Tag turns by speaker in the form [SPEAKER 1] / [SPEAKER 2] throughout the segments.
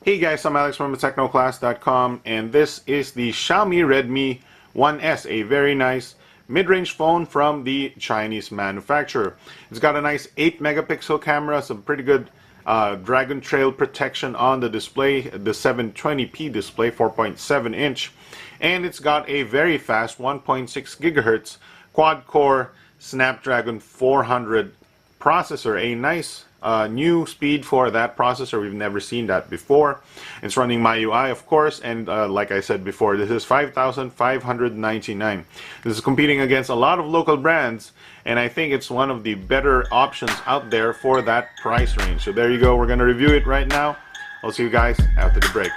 [SPEAKER 1] Hey guys, I'm Alex from technoclass.com, and this is the Xiaomi Redmi 1S, a very nice mid-range phone from the Chinese manufacturer. It's got a nice 8 megapixel camera, some pretty good Dragontrail protection on the display, the 720p display, 4.7 inch, and it's got a very fast 1.6 gigahertz quad-core Snapdragon 400 processor, a nice new speed for that processor. We've never seen that before. It's running MyUI, of course, and like I said before, this is $5,599. This is competing against a lot of local brands, and I think it's one of the better options out there for that price range. So there you go. We're going to review it right now. I'll see you guys after the break.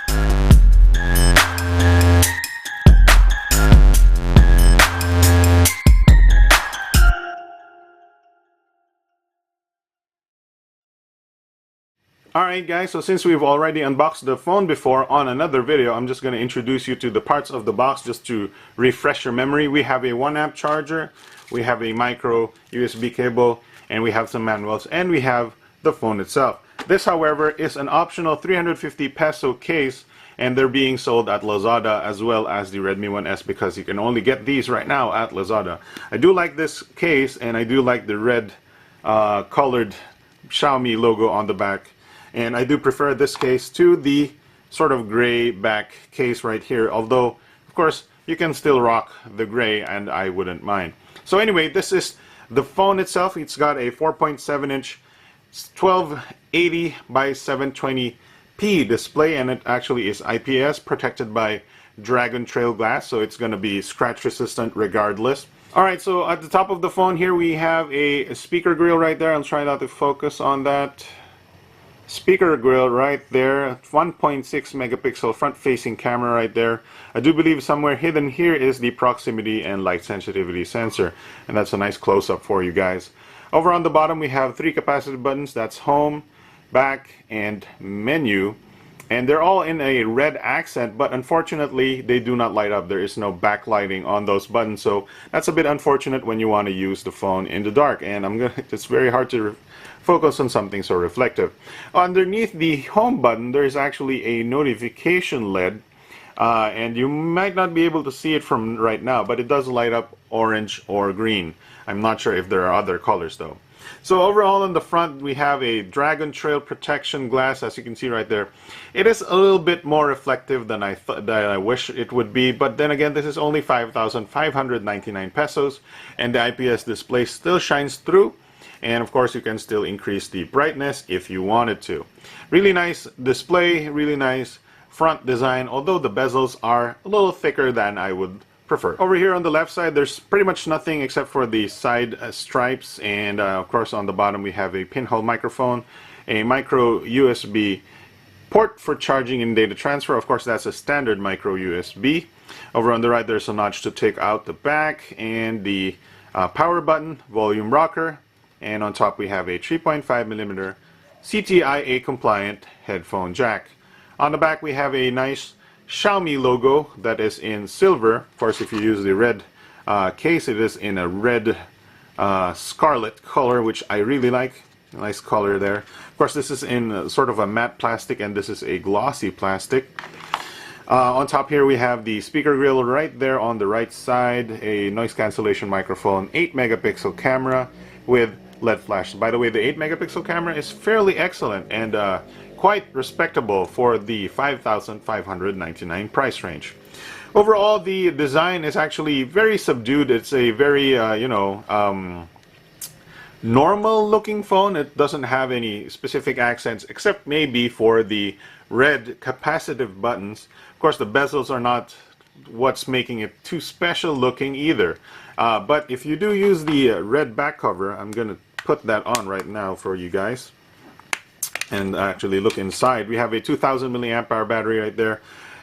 [SPEAKER 1] Alright guys, so since we've already unboxed the phone before on another video, I'm just going to introduce you to the parts of the box just to refresh your memory. We have a 1-amp charger, we have a micro USB cable, and we have some manuals, and we have the phone itself. This, however, is an optional 350 peso case, and they're being sold at Lazada as well as the Redmi 1S because you can only get these right now at Lazada. I do like this case, and I do like the red colored Xiaomi logo on the back. And I do prefer this case to the sort of gray back case right here, although of course you can still rock the gray and I wouldn't mind. So anyway, this is the phone itself. It's got a 4.7 inch 1280 by 720p display, and it actually is IPS protected by Dragontrail glass, so it's going to be scratch resistant regardless. Alright, so at the top of the phone here we have a speaker grill right there. I'll try not to focus on that. Speaker grill right there, 1.6 megapixel front-facing camera right there. I do believe somewhere hidden here is the proximity and light sensitivity sensor, and that's a nice close-up for you guys. Over on the bottom we have 3 capacitive buttons. That's home, back, and menu, and they're all in a red accent, but unfortunately they do not light up. There is no backlighting on those buttons, so that's a bit unfortunate when you want to use the phone in the dark, and it's very hard to focus on something so reflective. Underneath the home button there is actually a notification LED, and you might not be able to see it from right now, but it does light up orange or green. I'm not sure if there are other colors though. So overall on the front we have a Dragontrail protection glass, as you can see right there. It is a little bit more reflective than I wish it would be, but then again this is only 5,599 pesos, and the IPS display still shines through. And of course you can still increase the brightness if you wanted to. Really nice display, really nice front design, although the bezels are a little thicker than I would prefer. Over here on the left side there's pretty much nothing except for the side stripes, and of course on the bottom we have a pinhole microphone, a micro USB port for charging and data transfer. Of course that's a standard micro USB. Over on the right there's a notch to take out the back, and the power button, volume rocker, and on top we have a 3.5mm CTIA compliant headphone jack. On the back we have a nice Xiaomi logo that is in silver. Of course if you use the red case, it is in a red scarlet color, which I really like. A nice color there. Of course this is in sort of a matte plastic, and this is a glossy plastic. On top here we have the speaker grill right there on the right side, a noise cancellation microphone, 8 megapixel camera with LED flash. By the way, the 8 megapixel camera is fairly excellent and quite respectable for the 5,599 price range. Overall, the design is actually very subdued. It's a very, normal looking phone. It doesn't have any specific accents except maybe for the red capacitive buttons. Of course, the bezels are not what's making it too special looking either. But if you do use the red back cover, I'm going to put that on right now for you guys and actually look inside. We have a 2000 milliamp hour battery right there,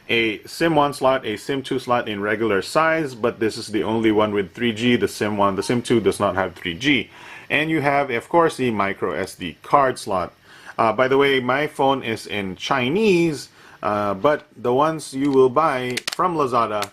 [SPEAKER 1] a SIM 1 slot, a SIM 2 slot in regular size, but this is the only one with 3G. The SIM 1, the SIM 2 does not have 3G. And you have, of course, the micro SD card slot. By the way, my phone is in Chinese, but the ones you will buy from Lazada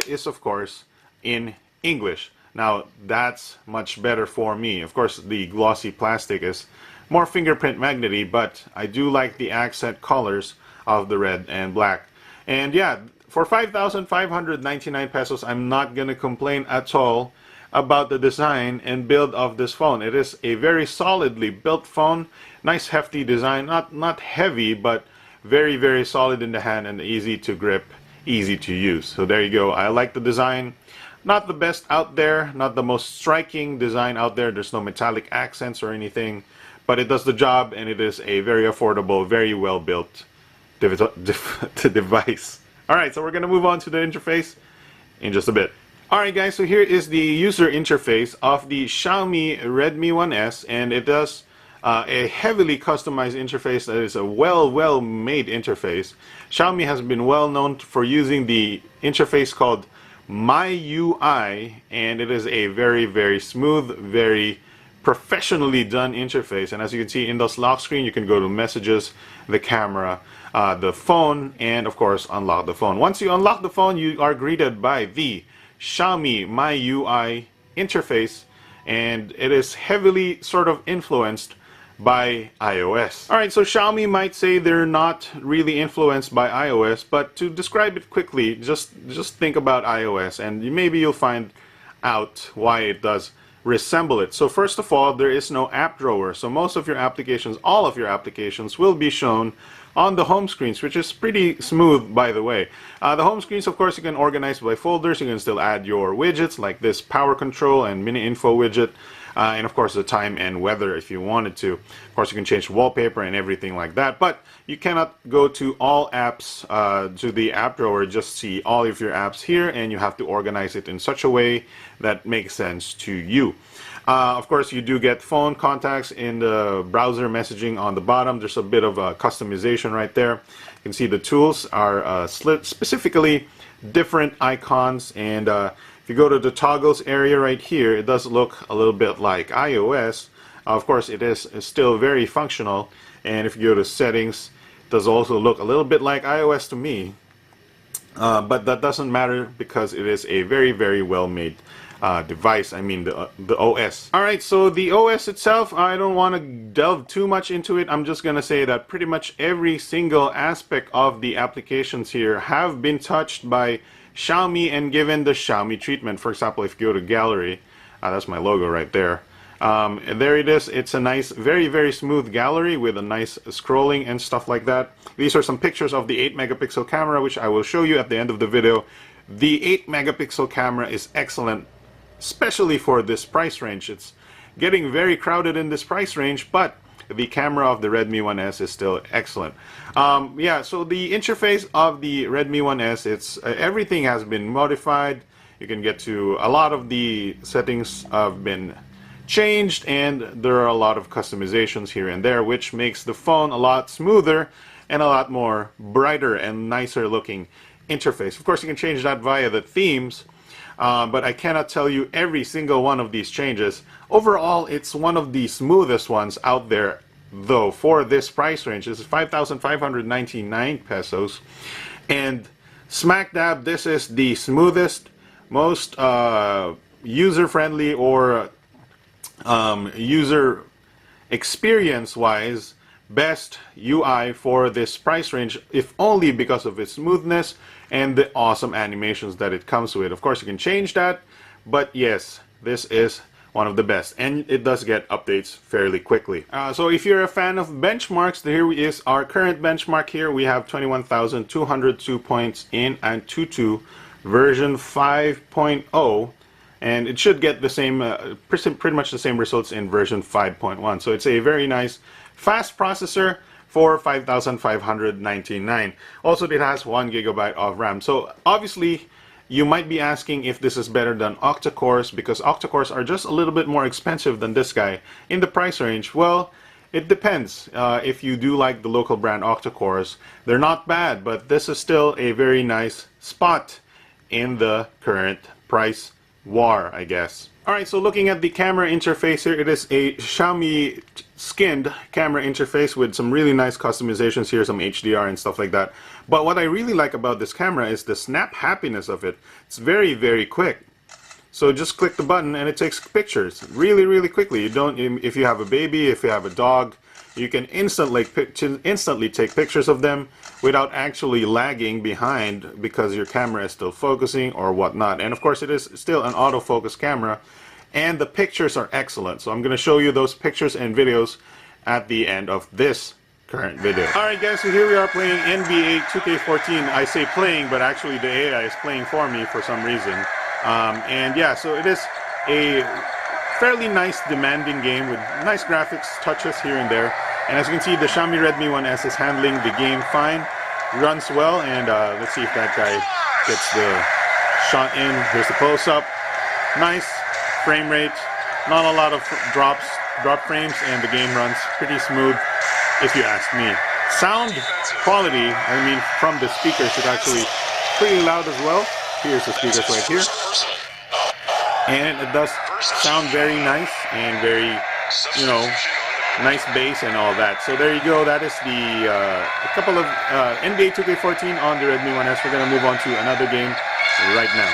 [SPEAKER 1] is of course in English. Now that's much better for me. Of course the glossy plastic is more fingerprint magnety, but I do like the accent colors of the red and black. And yeah, for 5,599 pesos, I'm not gonna complain at all about the design and build of this phone. It is a very solidly built phone, nice hefty design, not heavy, but very solid in the hand and easy to grip, easy to use. So there you go. I like the design. Not the best out there, not the most striking design out there. There's no metallic accents or anything, but it does the job, and it is a very affordable, very well built device. Alright, so we're gonna move on to the interface in just a bit. Alright guys, so here is the user interface of the Xiaomi Redmi 1S, and it does a heavily customized interface that is a well made interface. Xiaomi has been well known for using the interface called MyUI, and it is a very smooth, very professionally done interface. And as you can see in the lock screen, you can go to messages, the camera, the phone, and of course unlock the phone. Once you unlock the phone, you are greeted by the Xiaomi MyUI interface, and it is heavily sort of influenced by iOS. Alright, so Xiaomi might say they're not really influenced by iOS, but to describe it quickly, just think about iOS, and maybe you'll find out why it does resemble it. So first of all, there is no app drawer, so most of your applications, all of your applications, will be shown on the home screens, which is pretty smooth, by the way. The home screens, of course, you can organize by folders. You can still add your widgets like this power control and mini info widget, and of course the time and weather if you wanted to. Of course, you can change wallpaper and everything like that, but you cannot go to all apps to the app drawer. Just see all of your apps here, and you have to organize it in such a way that makes sense to you. Of course, you do get phone contacts in the browser messaging on the bottom. There's a bit of a customization right there. You can see the tools are specifically different icons, and if you go to the toggles area right here, it does look a little bit like iOS. Of course, it is still very functional, and if you go to settings, it does also look a little bit like iOS to me, but that doesn't matter because it is a very well made device. I mean the OS. Alright, so the OS itself, I don't want to delve too much into it. I'm just gonna say that pretty much every single aspect of the applications here have been touched by Xiaomi and given the Xiaomi treatment. For example, if you go to gallery, that's my logo right there. And there it is. It's a nice, very smooth gallery with a nice scrolling and stuff like that. These are some pictures of the 8 megapixel camera, which I will show you at the end of the video. The 8 megapixel camera is excellent, especially for this price range. It's getting very crowded in this price range, but the camera of the Redmi 1S is still excellent. Yeah, so the interface of the Redmi 1S, it's everything has been modified. You can get to a lot of the settings have been changed, and there are a lot of customizations here and there, which makes the phone a lot smoother and a lot more brighter and nicer looking interface. Of course, you can change that via the themes, but I cannot tell you every single one of these changes. Overall, it's one of the smoothest ones out there, though, for this price range. This is 5,599 pesos, and smack dab, this is the smoothest, most user-friendly or user experience-wise best UI for this price range, if only because of its smoothness and the awesome animations that it comes with. Of course, you can change that, but yes, this is one of the best, and it does get updates fairly quickly. So if you're a fan of benchmarks, here is our current benchmark. Here we have 21,202 points in Antutu version 5.0, and it should get the same, pretty much the same results in version 5.1. So it's a very nice, fast processor for 5,599. Also, it has 1 GB of RAM. So obviously, you might be asking if this is better than octa-cores, because octa-cores are just a little bit more expensive than this guy in the price range. Well, it depends. If you do like the local brand octa-cores, they're not bad, but this is still a very nice spot in the current price war, I guess. Alright, so looking at the camera interface here, it is a Xiaomi skinned camera interface with some really nice customizations here, some HDR and stuff like that. But what I really like about this camera is the snap happiness of it. It's very quick. So just click the button and it takes pictures really quickly. You don't, if you have a baby, if you have a dog, You can instantly take pictures of them without actually lagging behind because your camera is still focusing or whatnot. And of course it is still an autofocus camera, and the pictures are excellent. So I'm going to show you those pictures and videos at the end of this current video. Alright guys, so here we are playing NBA 2K14. I say playing, but actually the AI is playing for me for some reason. And yeah, so it is a fairly nice, demanding game with nice graphics, touches here and there. And as you can see, the Xiaomi Redmi 1S is handling the game fine, runs well, and let's see if that guy gets the shot in. Here's the close-up. Nice frame rate, not a lot of drop frames, and the game runs pretty smooth, if you ask me. Sound quality, I mean, from the speakers, is actually pretty loud as well. Here's the speakers right here. And it does sound very nice and very, you know, nice bass and all that. So there you go. That is the a couple of NBA 2K14 on the Redmi 1S. We're going to move on to another game right now.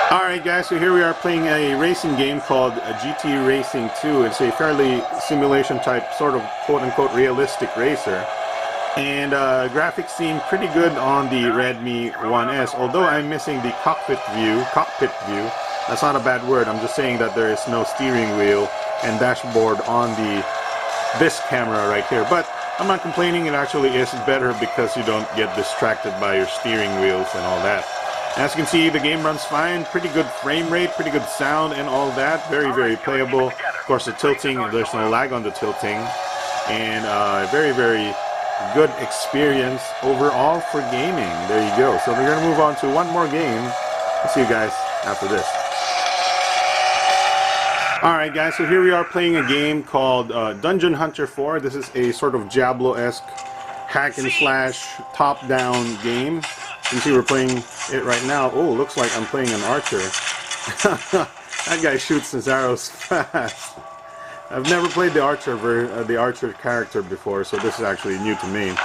[SPEAKER 1] Alright guys, so here we are playing a racing game called GT Racing 2. It's a fairly simulation type, sort of quote-unquote realistic racer. And graphics seem pretty good on the Redmi 1S, although I'm missing the cockpit view. That's not a bad word, I'm just saying that there is no steering wheel and dashboard on this camera right here. But I'm not complaining, it actually is better because you don't get distracted by your steering wheels and all that. As you can see, the game runs fine, pretty good frame rate, pretty good sound and all that. Very, very playable. Of course, the tilting, there's no lag on the tilting. And very, very good experience overall for gaming. There you go. So we're going to move on to one more game. I'll see you guys after this. Alright guys, so here we are playing a game called Dungeon Hunter 4. This is a sort of Diablo-esque hack and slash top-down game. You can see we're playing it right now. Oh, looks like I'm playing an archer. That guy shoots his arrows fast. I've never played the archer character before, so this is actually new to me.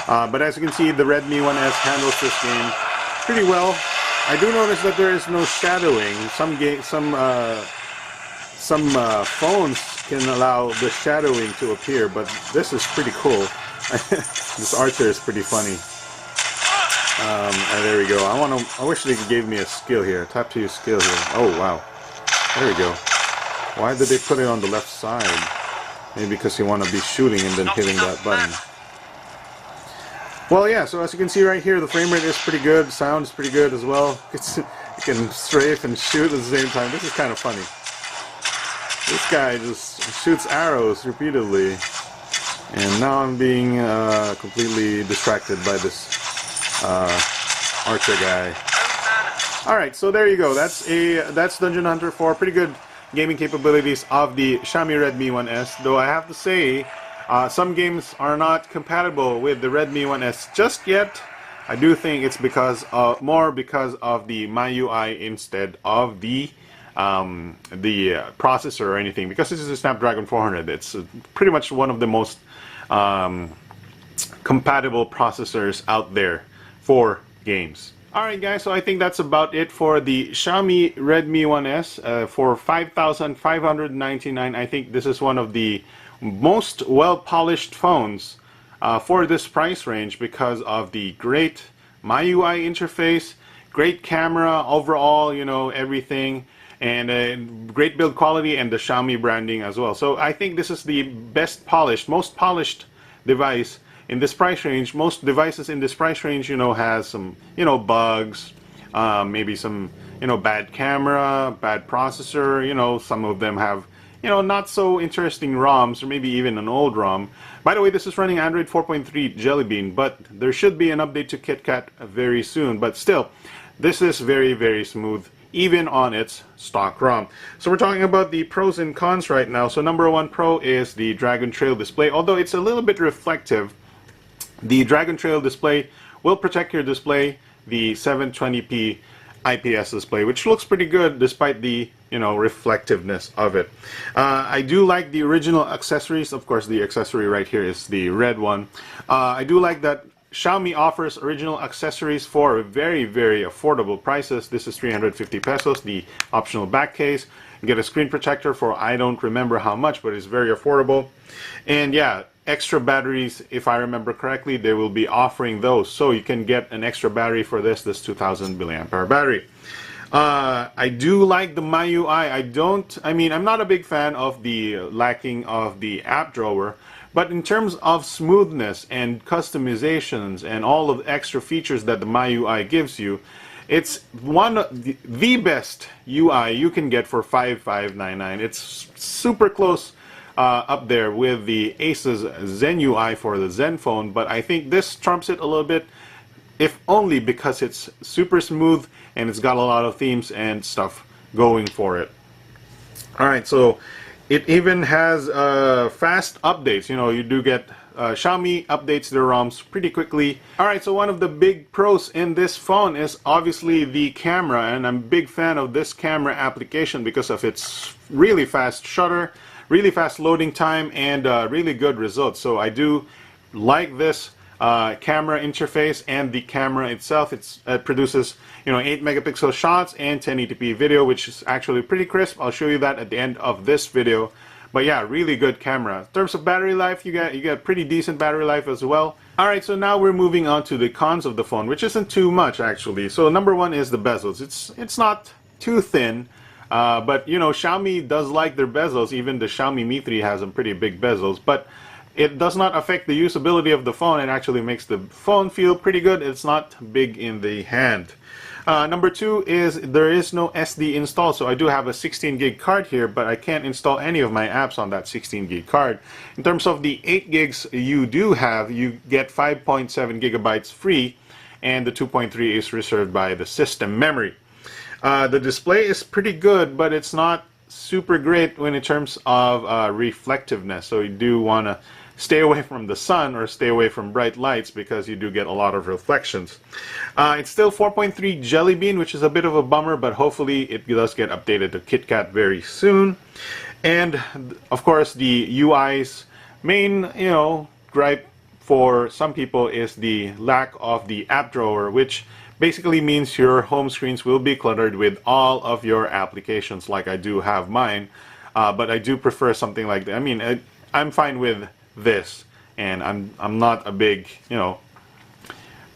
[SPEAKER 1] But as you can see, the Redmi 1S handles this game pretty well. I do notice that there is no shadowing. Some phones can allow the shadowing to appear, but this is pretty cool. This archer is pretty funny. There we go. I wish they gave me a skill here. Tap to use skill here. Oh wow. There we go. Why did they put it on the left side? Maybe because you want to be shooting and then hitting that button. Well, yeah. So as you can see right here, the frame rate is pretty good. The sound is pretty good as well. You can strafe and shoot at the same time. This is kind of funny. This guy just shoots arrows repeatedly, and now I'm being completely distracted by this archer guy. Alright, so there you go. That's Dungeon Hunter 4. Pretty good gaming capabilities of the Xiaomi Redmi 1S, though I have to say some games are not compatible with the Redmi 1S just yet. I do think it's more because of the MIUI instead of the processor or anything, because this is a Snapdragon 400. It's pretty much one of the most compatible processors out there for games. Alright guys, so I think that's about it for the Xiaomi Redmi 1S for $5,599. I think this is one of the most well-polished phones for this price range because of the great MIUI interface, great camera overall, you know, everything, and great build quality and the Xiaomi branding as well. So I think this is the best polished, most polished device in this price range. Most devices in this price range, you know, has some, you know, bugs, maybe some, you know, bad camera, bad processor, you know, some of them have, you know, not so interesting ROMs, or maybe even an old ROM. By the way, this is running Android 4.3 Jelly Bean, but there should be an update to KitKat very soon. But still, this is very, very smooth, even on its stock ROM. So we're talking about the pros and cons right now. So number one pro is the Dragontrail display. Although it's a little bit reflective, the Dragontrail display will protect your display, the 720p IPS display, which looks pretty good despite the, you know, reflectiveness of it. I do like the original accessories. Of course, the accessory right here is the red one. I do like that Xiaomi offers original accessories for very, very affordable prices. This is 350 pesos, the optional back case. You get a screen protector for I don't remember how much, but it's very affordable. And yeah, extra batteries, if I remember correctly, they will be offering those. So you can get an extra battery for this 2000 milliamp hour battery. I do like the MIUI. I'm not a big fan of the lacking of the app drawer, but in terms of smoothness and customizations and all of the extra features that the MIUI gives you, it's one of the best UI you can get for 5599. It's super close up there with the Asus Zen UI for the Zen phone, but I think this trumps it a little bit, if only because it's super smooth and it's got a lot of themes and stuff going for it. Alright, so it even has fast updates. You know, you do get Xiaomi updates their ROMs pretty quickly. Alright, so one of the big pros in this phone is obviously the camera, and I'm a big fan of this camera application because of its really fast shutter, really fast loading time, and really good results. So I do like this camera interface, and the camera itself. It produces 8 megapixel shots and 1080p video, which is actually pretty crisp. I'll show you that at the end of this video. But yeah, really good camera. In terms of battery life, you get pretty decent battery life as well. Alright, so now we're moving on to the cons of the phone, which isn't too much actually. So number one is the bezels. It's not too thin, but Xiaomi does like their bezels. Even the Xiaomi Mi 3 has some pretty big bezels, but it does not affect the usability of the phone. It actually makes the phone feel pretty good. It's not big in the hand. Number two is there is no SD install. So I do have a 16 gig card here, but I can't install any of my apps on that 16 gig card. In terms of the 8 gigs you do have, you get 5.7 gigabytes free, and the 2.3 is reserved by the system memory. The display is pretty good, but it's not super great in terms of reflectiveness. So you do want to stay away from the sun or stay away from bright lights because you do get a lot of reflections. It's still 4.3 Jelly Bean, which is a bit of a bummer, but hopefully it does get updated to KitKat very soon. And of course, the UI's main, gripe for some people is the lack of the app drawer, which basically means your home screens will be cluttered with all of your applications, like I do have mine. But I do prefer something like that. I mean, I'm fine with this, and I'm not a big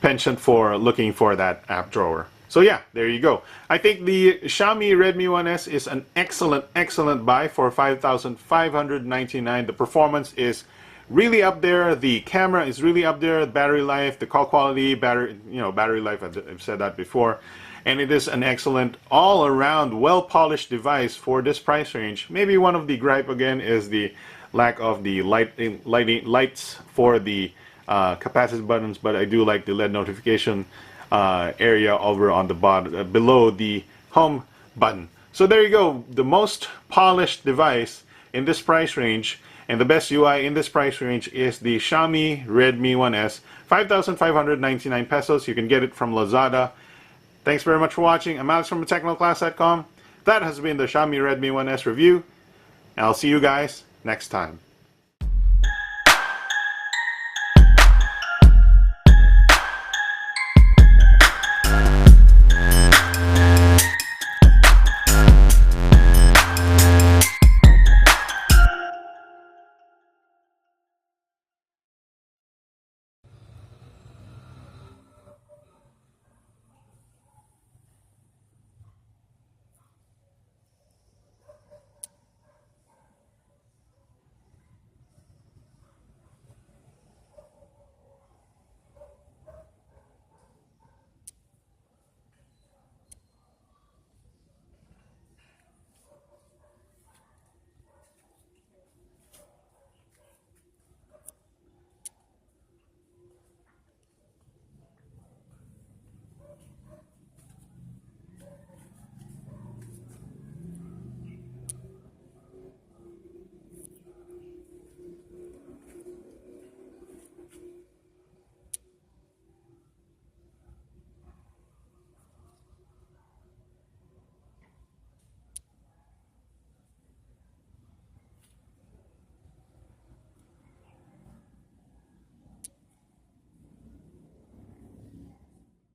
[SPEAKER 1] penchant for looking for that app drawer. So yeah, there you go. I think the Xiaomi Redmi 1S is an excellent buy for 5,599. The performance is really up there. The camera is really up there. Battery life, the call quality, battery life. I've said that before. And it is an excellent, all-around, well-polished device for this price range. Maybe one of the gripe again is the lack of the lights for the capacitive buttons, but I do like the LED notification area over on the bottom, below the home button. So there you go, the most polished device in this price range, and the best UI in this price range is the Xiaomi Redmi 1S, 5,599 pesos. You can get it from Lazada. Thanks very much for watching. I'm Alex from TechnoClass.com. That has been the Xiaomi Redmi 1S review. And I'll see you guys next time.